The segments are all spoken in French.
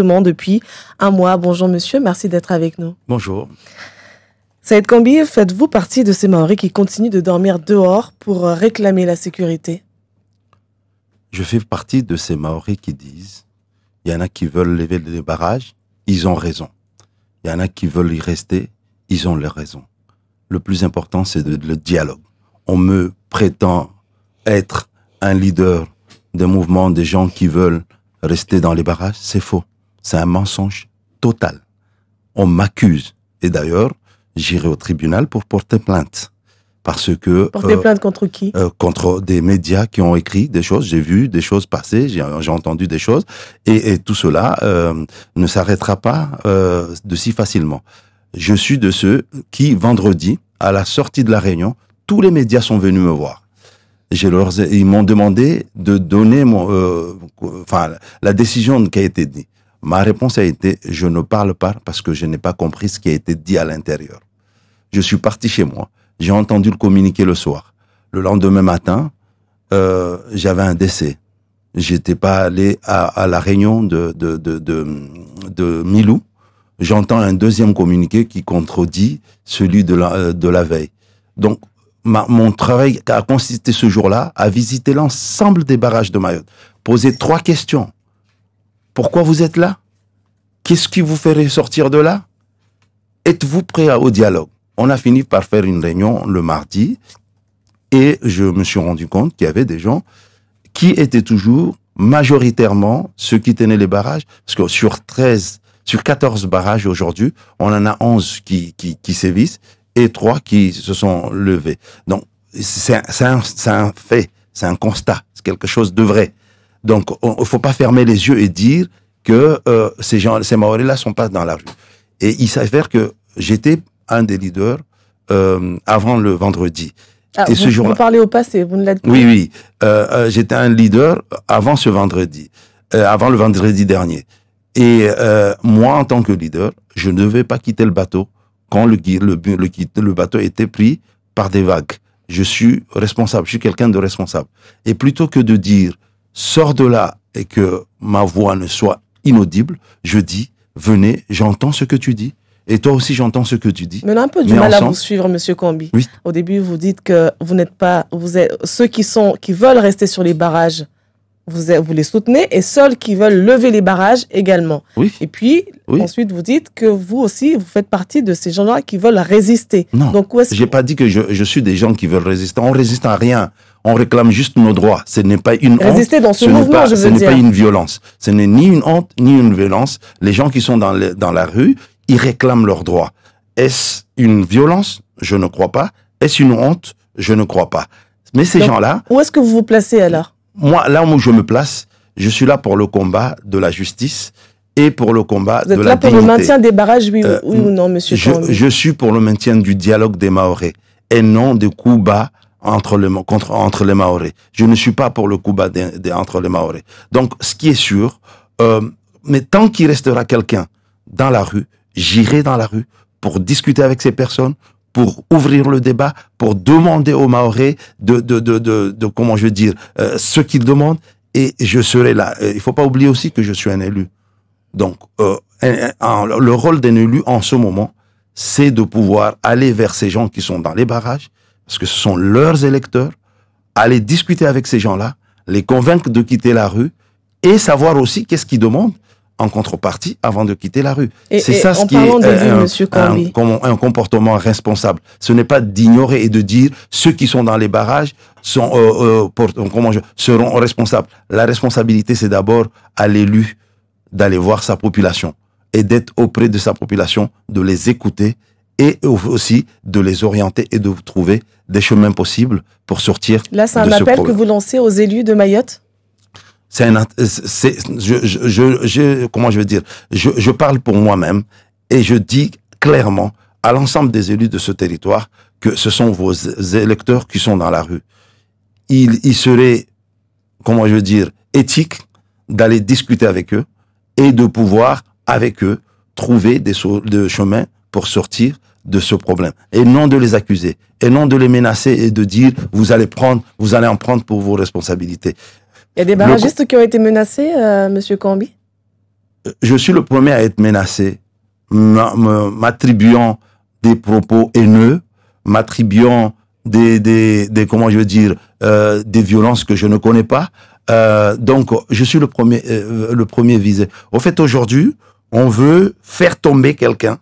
depuis un mois. Bonjour monsieur, merci d'être avec nous. Bonjour. Saïd Kambi, faites-vous partie de ces Maoris qui continuent de dormir dehors pour réclamer la sécurité? Je fais partie de ces Maoris qui disent, il y en a qui veulent lever les barrages, ils ont raison. Il y en a qui veulent y rester, ils ont leur raison. Le plus important, c'est le dialogue. On me prétend être un leader des mouvements, des gens qui veulent rester dans les barrages, c'est faux. C'est un mensonge total. On m'accuse. Et d'ailleurs, j'irai au tribunal pour porter plainte. Parce que... Porter plainte contre qui? Contre des médias qui ont écrit des choses. J'ai vu des choses passer, j'ai entendu des choses. Et tout cela ne s'arrêtera pas de si facilement. Je suis de ceux qui, vendredi, à la sortie de la réunion, tous les médias sont venus me voir. Ils m'ont demandé de donner la décision qui a été dite. Ma réponse a été, je ne parle pas parce que je n'ai pas compris ce qui a été dit à l'intérieur. Je suis parti chez moi. J'ai entendu le communiqué le soir. Le lendemain matin, j'avais un décès. J'étais pas allé à la réunion de Milou. J'entends un deuxième communiqué qui contredit celui de la veille. Donc, mon travail a consisté ce jour-là à visiter l'ensemble des barrages de Mayotte. Poser 3 questions. Pourquoi vous êtes là? Qu'est-ce qui vous fait ressortir de là? Êtes-vous prêt au dialogue? On a fini par faire une réunion le mardi et je me suis rendu compte qu'il y avait des gens qui étaient toujours majoritairement ceux qui tenaient les barrages. Parce que sur 14 barrages aujourd'hui, on en a 11 qui sévissent et 3 qui se sont levés. Donc, c'est un fait, c'est un constat, c'est quelque chose de vrai. Donc, il faut pas fermer les yeux et dire que ces Maoris-là sont pas dans la rue. Et il s'avère que j'étais un des leaders avant le vendredi. Ah, et vous parlez au passé, vous ne l'êtes pas? Oui. J'étais un leader avant ce vendredi, avant le vendredi dernier. Et moi, en tant que leader, je ne devais pas quitter le bateau quand le bateau était pris par des vagues. Je suis responsable, je suis quelqu'un de responsable. Et plutôt que de dire sors de là et que ma voix ne soit inaudible, je dis, venez, j'entends ce que tu dis, et toi aussi j'entends ce que tu dis. Mais on a un peu du mal à vous suivre, monsieur Kambi. Oui. Au début, vous dites que vous n'êtes pas, vous êtes ceux qui veulent rester sur les barrages, vous les soutenez, et ceux qui veulent lever les barrages également. Oui. Et puis, ensuite, vous dites que vous aussi, vous faites partie de ces gens-là qui veulent résister. Non, j'ai pas dit que je suis des gens qui veulent résister. On résiste à rien. On réclame juste nos droits. Ce n'est pas une honte. Résister dans ce mouvement, je veux dire. Ce n'est pas une violence. Ce n'est ni une honte, ni une violence. Les gens qui sont dans la rue, ils réclament leurs droits. Est-ce une violence? Je ne crois pas. Est-ce une honte? Je ne crois pas. Mais ces gens-là... Où est-ce que vous vous placez alors? Moi, là où je me place, je suis là pour le combat de la justice et pour le combat de la dignité. Vous êtes là pour le maintien des barrages, oui ou non, monsieur Kambi? Je suis pour le maintien du dialogue des Maoris et non des coups bas entre les Maoris. Je ne suis pas pour le coup bas entre les Maoris. Donc, ce qui est sûr, mais tant qu'il restera quelqu'un dans la rue, j'irai dans la rue pour discuter avec ces personnes, pour ouvrir le débat, pour demander aux Maoris comment je veux dire, ce qu'ils demandent, et je serai là. Il faut pas oublier aussi que je suis un élu. Donc, le rôle d'un élu en ce moment, c'est de pouvoir aller vers ces gens qui sont dans les barrages, parce que ce sont leurs électeurs, aller discuter avec ces gens-là, les convaincre de quitter la rue, et savoir aussi qu'est-ce qu'ils demandent en contrepartie avant de quitter la rue. C'est ça ce qui est un comportement responsable. Ce n'est pas d'ignorer et de dire ceux qui sont dans les barrages seront responsables. La responsabilité, c'est d'abord à l'élu d'aller voir sa population et d'être auprès de sa population, de les écouter et aussi de les orienter et de trouver des chemins possibles pour sortir de ce problème. Là, c'est un appel que vous lancez aux élus de Mayotte? Comment je veux dire, je parle pour moi-même et je dis clairement à l'ensemble des élus de ce territoire que ce sont vos électeurs qui sont dans la rue. Il serait, comment je veux dire, éthique d'aller discuter avec eux et de pouvoir, avec eux, trouver des chemins pour sortir de ce problème. Et non de les accuser, et non de les menacer et de dire vous allez en prendre pour vos responsabilités. Il y a des barragistes qui ont été menacés, monsieur Kambi? je suis le premier à être menacé, m'attribuant des propos haineux, m'attribuant comment je veux dire, des violences que je ne connais pas. Donc, je suis le premier visé. Au fait, aujourd'hui, on veut faire tomber quelqu'un,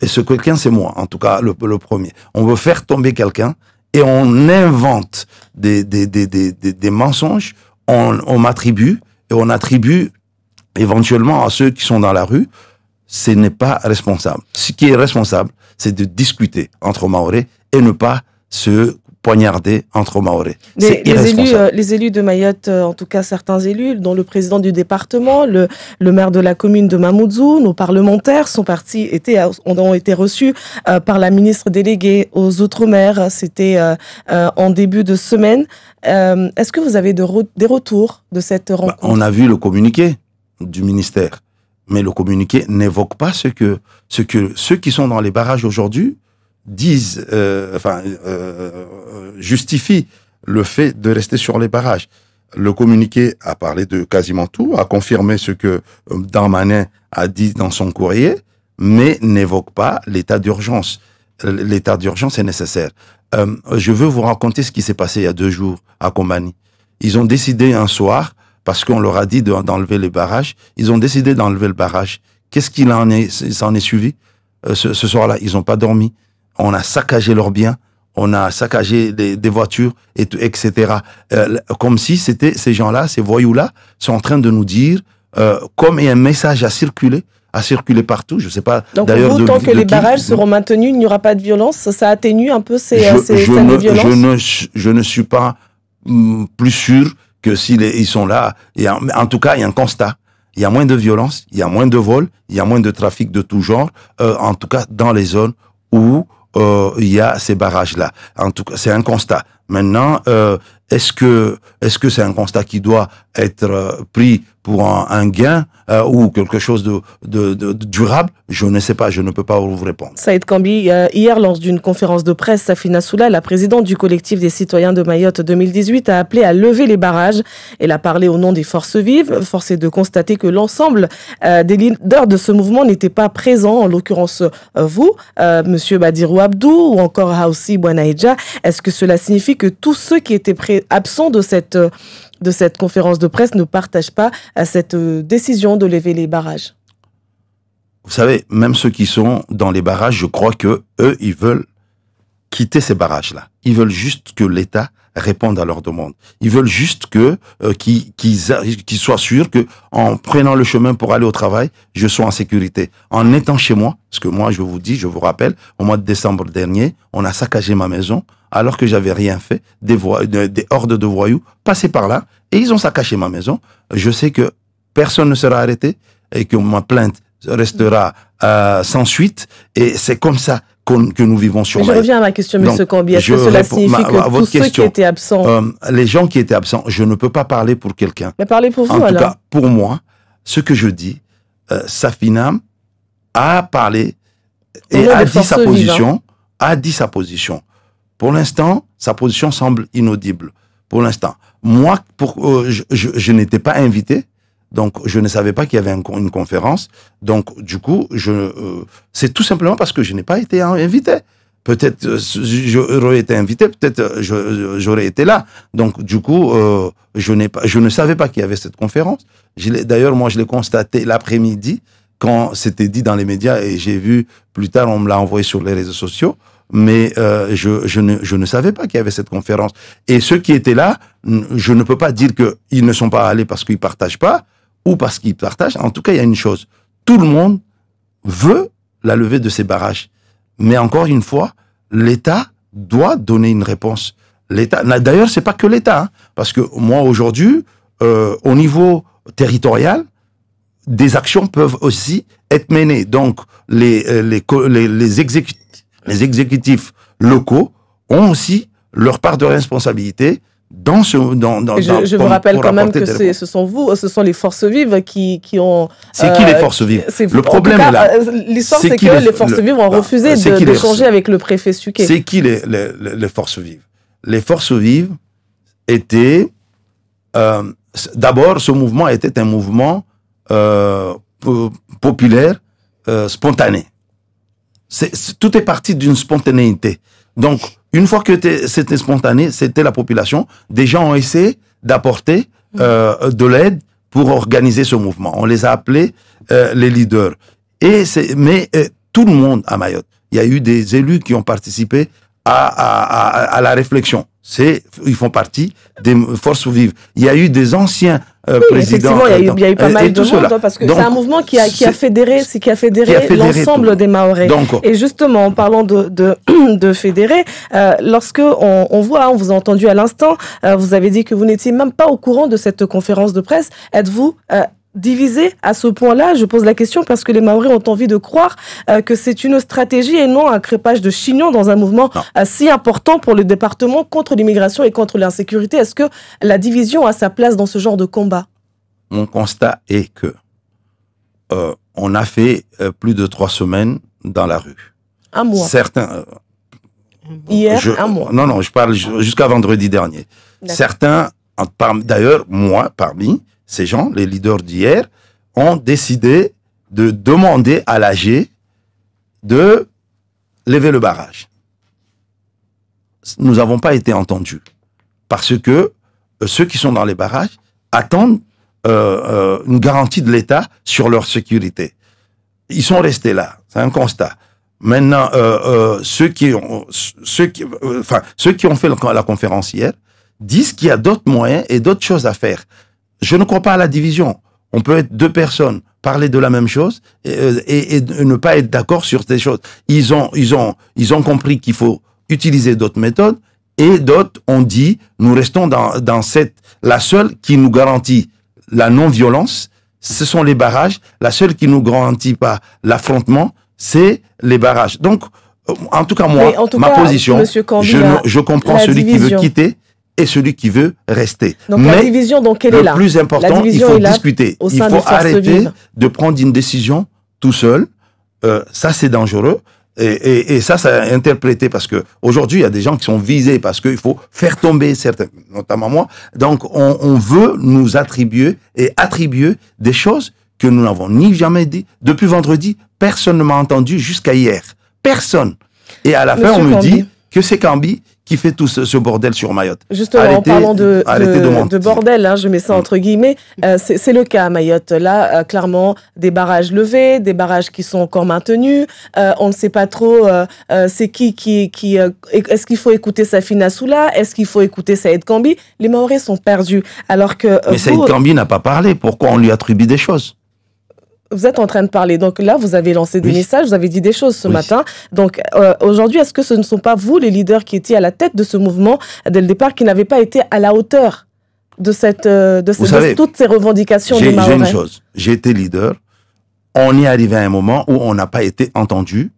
et ce quelqu'un, c'est moi, en tout cas, le premier. On veut faire tomber quelqu'un, et on invente des mensonges, on m'attribue, et on attribue éventuellement à ceux qui sont dans la rue. Ce n'est pas responsable. Ce qui est responsable, c'est de discuter entre Mahorais et ne pas se poignarder entre Mahorais. C'est irresponsable. Les élus de Mayotte, en tout cas certains élus, dont le président du département, le maire de la commune de Mamoudzou, nos parlementaires ont été reçus par la ministre déléguée aux Outre-mer. C'était en début de semaine. Est-ce que vous avez des retours de cette rencontre? On a vu le communiqué du ministère. Mais le communiqué n'évoque pas ce que ceux qui sont dans les barrages aujourd'hui disent, justifient le fait de rester sur les barrages. Le communiqué a parlé de quasiment tout, a confirmé ce que Darmanin a dit dans son courrier, mais n'évoque pas l'état d'urgence. L'état d'urgence est nécessaire. Je veux vous raconter ce qui s'est passé il y a 2 jours à Kombani. Ils ont décidé un soir, parce qu'on leur a dit d'enlever les barrages, ils ont décidé d'enlever le barrage. Qu'est-ce qu'il s'en est suivi? Ce soir-là, ils n'ont pas dormi. On a saccagé leurs biens, on a saccagé des voitures, etc. Comme si ces gens-là, ces voyous-là, sont en train de nous dire, comme il y a un message à circuler partout, je ne sais pas. Donc d'ailleurs, tant que les barrages seront maintenus, il n'y aura pas de violence, ça atténue un peu ces scènes de violence. Je ne suis pas plus sûr que ils sont là. En tout cas, il y a un constat. Il y a moins de violence, il y a moins de vols, il y a moins de trafic de tout genre, en tout cas dans les zones où il y a ces barrages-là. En tout cas, c'est un constat. Maintenant, est-ce que c'est un constat qui doit être pris pour un gain ou quelque chose de durable? Je ne sais pas, je ne peux pas vous répondre. Saïd Kambi, hier, lors d'une conférence de presse, Safina Soula, la présidente du collectif des citoyens de Mayotte 2018, a appelé à lever les barrages. Elle a parlé au nom des forces vives. Force est de constater que l'ensemble des leaders de ce mouvement n'étaient pas présents, en l'occurrence vous, Monsieur Badirou Abdou ou encore Haoussi Bouanaïdja. Est-ce que cela signifie que tous ceux qui étaient absents de cette conférence de presse ne partagent pas cette décision de lever les barrages? Vous savez, même ceux qui sont dans les barrages, je crois que eux, ils veulent quitter ces barrages-là. Ils veulent juste que l'État réponde à leurs demandes. Ils veulent juste qu'ils soient sûrs que, en prenant le chemin pour aller au travail, je sois en sécurité. En étant chez moi, parce que moi, je vous rappelle, au mois de décembre dernier, on a saccagé ma maison, alors que j'avais rien fait. Des hordes de voyous passaient par là, et ils ont saccagé ma maison. Je sais que personne ne sera arrêté, et que ma plainte restera sans suite, et c'est comme ça que nous vivons sur Mayotte. Je reviens à ma question, M. Kambi. Est-ce que cela signifie que tous ceux qui étaient absents... les gens qui étaient absents, je ne peux pas parler pour quelqu'un. Mais parlez pour vous, alors. En tout cas, pour moi, ce que je dis, Safina a parlé et a dit sa position. Pour l'instant, sa position semble inaudible. Pour l'instant. Moi, je n'étais pas invité. Donc, je ne savais pas qu'il y avait une conférence. Donc, du coup, c'est tout simplement parce que je n'ai pas été invité. Peut-être j'aurais été invité, peut-être j'aurais été là. Donc, du coup, je ne savais pas qu'il y avait cette conférence. D'ailleurs, moi, je l'ai constaté l'après-midi quand c'était dit dans les médias et j'ai vu plus tard, on me l'a envoyé sur les réseaux sociaux. Mais je ne savais pas qu'il y avait cette conférence. Et ceux qui étaient là, je ne peux pas dire qu'ils ne sont pas allés parce qu'ils partagent pas ou parce qu'ils partagent. En tout cas, il y a une chose. Tout le monde veut la levée de ces barrages. Mais encore une fois, l'État doit donner une réponse. D'ailleurs, c'est pas que l'État, hein, parce que moi, aujourd'hui, au niveau territorial, des actions peuvent aussi être menées. Donc, les exécutifs locaux ont aussi leur part de responsabilité dans je vous rappelle quand même que ce sont les forces vives qui ont... C'est qui les forces vives? Le problème est là. L'histoire, c'est que les forces vives ont refusé d'échanger avec le préfet Suquet. C'est qui les forces vives? Les forces vives étaient... d'abord, ce mouvement était un mouvement populaire, spontanée. Tout est parti d'une spontanéité. Donc, une fois que c'était spontané, c'était la population, des gens ont essayé d'apporter de l'aide pour organiser ce mouvement. On les a appelés les leaders. Mais tout le monde à Mayotte, il y a eu des élus qui ont participé à la réflexion. Ils font partie des forces vives. Il y a eu des anciens présidents. Effectivement, il y a eu pas mal de monde, parce que c'est un mouvement qui a fédéré l'ensemble des Mahorais. Et justement, en parlant de fédérer, lorsque on voit, on vous a entendu à l'instant, vous avez dit que vous n'étiez même pas au courant de cette conférence de presse. Êtes-vous divisé à ce point-là? Je pose la question parce que les Mahorais ont envie de croire que c'est une stratégie et non un crépage de chignon dans un mouvement si important pour le département contre l'immigration et contre l'insécurité. Est-ce que la division a sa place dans ce genre de combat? Mon constat est que on a fait plus de 3 semaines dans la rue. Un mois. Certains. Hier, un mois. Non, je parle jusqu'à vendredi dernier. Certains, d'ailleurs, moi, parmi ces gens, les leaders d'hier, ont décidé de demander à l'AG de lever le barrage. Nous n'avons pas été entendus parce que ceux qui sont dans les barrages attendent une garantie de l'État sur leur sécurité. Ils sont restés là, c'est un constat. Maintenant, ceux qui ont fait la conférence hier disent qu'il y a d'autres moyens et d'autres choses à faire. Je ne crois pas à la division. On peut être 2 personnes, parler de la même chose et ne pas être d'accord sur ces choses. Ils ont compris qu'il faut utiliser d'autres méthodes et d'autres ont dit nous restons dans la seule qui nous garantit la non-violence, ce sont les barrages. La seule qui nous garantit pas l'affrontement, c'est les barrages. Donc, en tout cas moi, position, je comprends celui qui veut quitter et celui qui veut rester. Donc la division, donc elle est là. Le plus important, il faut discuter. Il faut arrêter de prendre une décision tout seul. Ça, c'est dangereux. Et ça a interprété parce que aujourd'hui, il y a des gens qui sont visés parce qu'il faut faire tomber certains, notamment moi. Donc, on veut nous attribuer des choses que nous n'avons ni jamais dit. Depuis vendredi, personne ne m'a entendu jusqu'à hier. Personne. Et à la fin, on me dit que c'est Kambi qui fait tout ce bordel sur Mayotte. Justement, en parlant de bordel, hein, je mets ça entre guillemets, c'est le cas à Mayotte. Là, clairement, des barrages levés, des barrages qui sont encore maintenus. On ne sait pas trop c'est qui est-ce qu'il faut écouter Safina Soula? Est-ce qu'il faut écouter Saïd Kambi? Les Mahorais sont perdus. Alors que mais Saïd Kambi n'a pas parlé. Pourquoi on lui attribue des choses? Vous êtes en train de parler. Donc là, vous avez lancé des messages, vous avez dit des choses ce matin. Donc aujourd'hui, est-ce que ce ne sont pas vous, les leaders qui étiez à la tête de ce mouvement dès le départ, qui n'avaient pas été à la hauteur de toutes ces revendications des Mahorais? J'ai une chose. J'ai été leader. On y est arrivé à un moment où on n'a pas été entendu,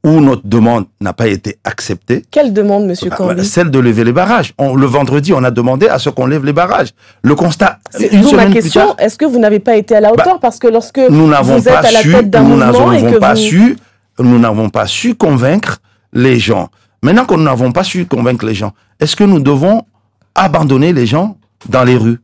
où notre demande n'a pas été acceptée. Quelle demande, monsieur Kambi? Celle de lever les barrages. Le vendredi, on a demandé à ce qu'on lève les barrages. Le constat, d'où ma question, est-ce que vous n'avez pas été à la hauteur? Parce que lorsque vous êtes à la tête d'un mouvement et que nous n'avons pas su convaincre les gens. Maintenant que nous n'avons pas su convaincre les gens, est-ce que nous devons abandonner les gens dans les rues?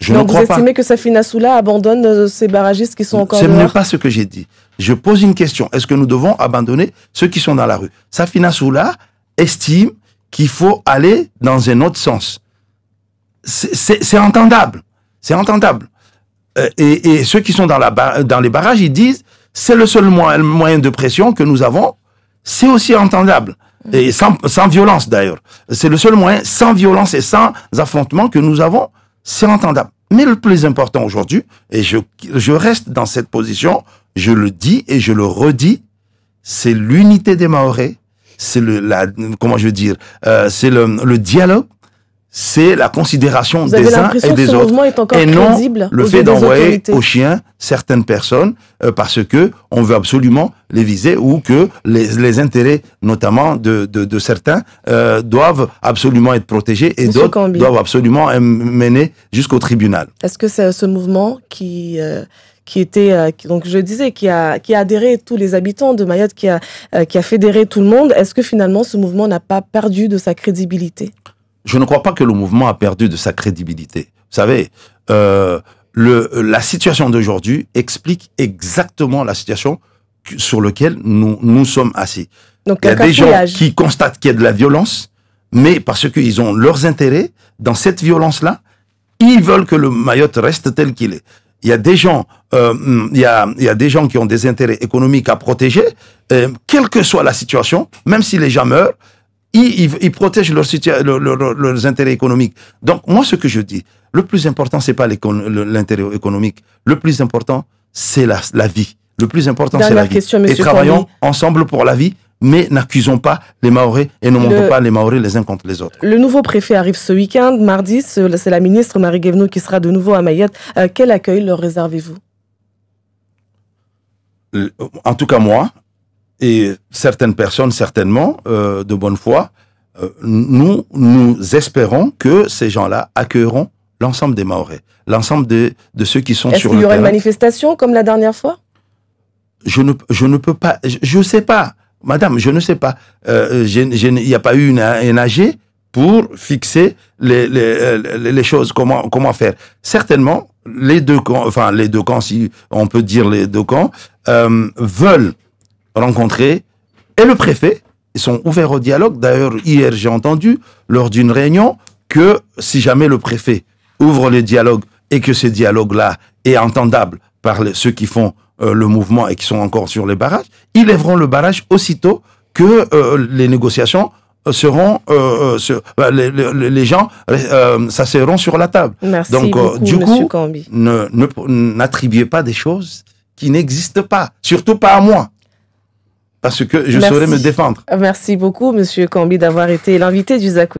Donc vous estimez que Safina Soula abandonne ces barragistes qui sont encore dehors? Ce n'est pas ce que j'ai dit. Je pose une question. Est-ce que nous devons abandonner ceux qui sont dans la rue? Safina Soula estime qu'il faut aller dans un autre sens. C'est entendable. C'est entendable. Et ceux qui sont dans les barrages, ils disent c'est le seul moyen de pression que nous avons. C'est aussi entendable. Et sans violence d'ailleurs. C'est le seul moyen sans violence et sans affrontement que nous avons. C'est entendable. Mais le plus important aujourd'hui, et je reste dans cette position, je le dis et je le redis, c'est l'unité des Mahorais, c'est c'est le dialogue, c'est la considération des uns et des autres, et non le fait d'envoyer aux chiens certaines personnes parce que on veut absolument les viser ou que les intérêts, notamment de certains, doivent absolument être protégés et d'autres doivent absolument mener jusqu'au tribunal. Est-ce que c'est ce mouvement qui était, donc je disais, qui a adhéré tous les habitants de Mayotte, qui a fédéré tout le monde, est-ce que finalement ce mouvement n'a pas perdu de sa crédibilité? Je ne crois pas que le mouvement a perdu de sa crédibilité. Vous savez, la situation d'aujourd'hui explique exactement la situation sur laquelle nous sommes assis. Donc, il y a des gens qui constatent qu'il y a de la violence, mais parce qu'ils ont leurs intérêts dans cette violence-là, ils veulent que le Mayotte reste tel qu'il est. Il y a des gens, il y a des gens qui ont des intérêts économiques à protéger, quelle que soit la situation, même si les gens meurent, ils protègent leurs intérêts économiques. Donc, moi, ce que je dis, le plus important, c'est pas l'intérêt économique. Le plus important, c'est la vie. Le plus important, c'est la vie. Et travaillons ensemble pour la vie, mais n'accusons pas les Mahorais et ne montons pas les Mahorais les uns contre les autres. Le nouveau préfet arrive ce week-end, mardi. C'est la ministre Marie Guévenoux qui sera de nouveau à Mayotte. Quel accueil leur réservez-vous? En tout cas, moi, et certaines personnes, certainement, de bonne foi, nous espérons que ces gens-là accueilleront l'ensemble des Mahorais, l'ensemble de ceux qui sont sur le terrain. Est-ce qu'il y aura une manifestation comme la dernière fois? Je ne peux pas, je sais pas, madame, je ne sais pas. Il n'y a pas eu un AG pour fixer les choses, comment faire. Certainement, les deux camps, si on peut dire les deux camps, veulent rencontrer, et le préfet, ils sont ouverts au dialogue. D'ailleurs, hier, j'ai entendu, lors d'une réunion, que si jamais le préfet ouvre le dialogue et que ce dialogue-là est entendable par ceux qui font le mouvement et qui sont encore sur les barrages, ils lèveront le barrage aussitôt que les négociations seront, les gens s'asserront sur la table. Merci donc, beaucoup, du coup, Kambi. n'attribuez pas des choses qui n'existent pas, surtout pas à moi, parce que je saurais me défendre. Merci beaucoup, Monsieur Kambi, d'avoir été l'invité du ZACU.